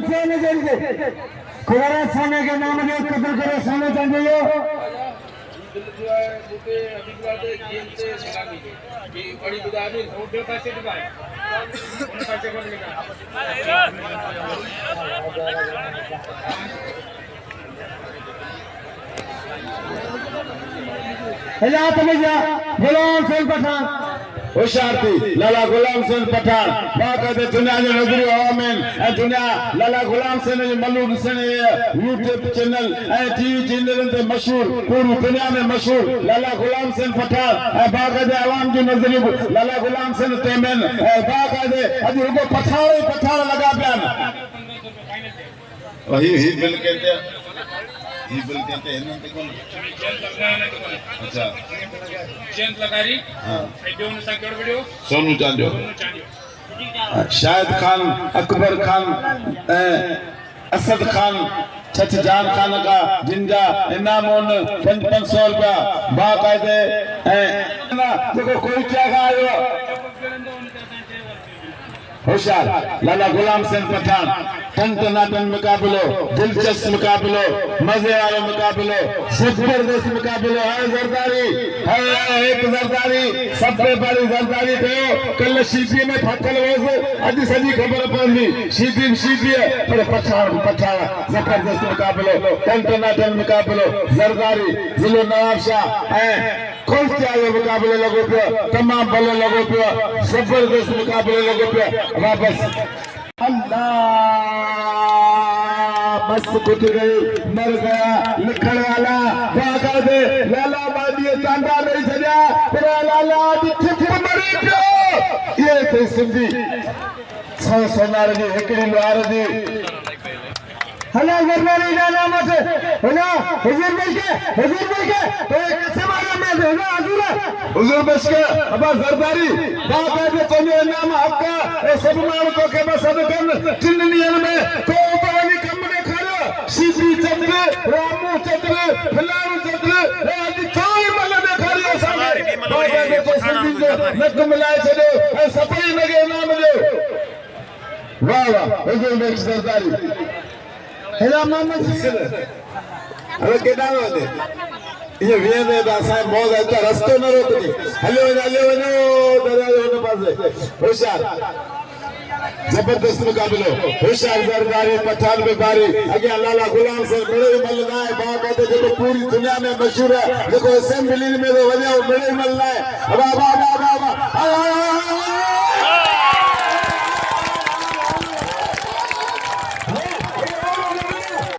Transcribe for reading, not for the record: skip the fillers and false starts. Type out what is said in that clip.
सोने चाहिए खुदारा सोने के नाम में कदर करो सोने चाहिए बड़ी गुदामी छोटे पैसे दिखाए गुलाम हुसैन पठान होशियारती लाला गुलाम हुसैन पठान बाकायदे दुनिया जो नजरी आमीन ए दुनिया लाला गुलाम हुसैन जो मल्लू हुसैन यूट्यूब चैनल ए टीवी चैनल ते मशहूर पूरी दुनिया में मशहूर लाला गुलाम हुसैन पठान ए बाकायदे आवाम जो नजरी लाला गुलाम हुसैन तेमन ए बाकायदे अज रुको पठान लगा पियान वही ही बिल कहते ही बिल कहते हैं ना कौन अच्छा चेंज लगारी हां एडोन संकट वीडियो सोनू चांदियो शाहिद खान अकबर खान असद खान छछ जान खान का जिंजा इनाम 500 रुपया बाकायदे देखो कोई क्या आयो होशियार लाला गुलाम हुसैन पठान टन मुकाबलो दिलचस्प मुकाबलो मजे वाले मुकाबलो जबरदस्त मुकाबलो है जरदारी है एक जरदारी सबसे बड़ी जरदारी थे कल शीशी में फटल वैसे अज सजी खबर पड़ी शीशी है पर पठान जबरदस्त मुकाबलो टन मुकाबलो जरदारी जिलो नवाब शाह है खुश आयो मुकाबले लगो पे तमाम भले लगो पे जबरदस्त मुकाबले लगो पे वापस अल्लाह बस कुछ गई मर गया लिखण वाला बाकायदे लाला बादी चांदा नहीं सजा तेरा लाला दी ठिठ मरी पियो ये थे सिंधी छह सोनार दी एकड़ी लार दी हला जरदारी जाना मत हला हुजूर भाई के तो कैसे मालूम है हला हुजूर बस के अब जरदारी बाकायदे कोने नाम आपका ए सब मार को के बस अदकन चिन्नियन में को बानी कम ने खालो सीधी चंद्र रामू चंद्र फलारू चंद्र आज कोई मल ने खालियो सामने बाकायदे को सिंधी जो नक मिलाए छो ए सफाई लगे नाम जो वाह हुजूर बस जरदारी हला मोहम्मद अरे के नाम होते ये वेद है साहब बहुत अच्छा रास्ते न रोकते हलो दरवाजे होने पास होशियार जबरदस्त मुकाबलो होशियार जरदारी पठान में बारी अगे लाला गुलाम से बड़े मलना है बाकायदे देखो पूरी दुनिया में मशहूर है देखो असेंबली में तो वजह बड़े मलना है वाह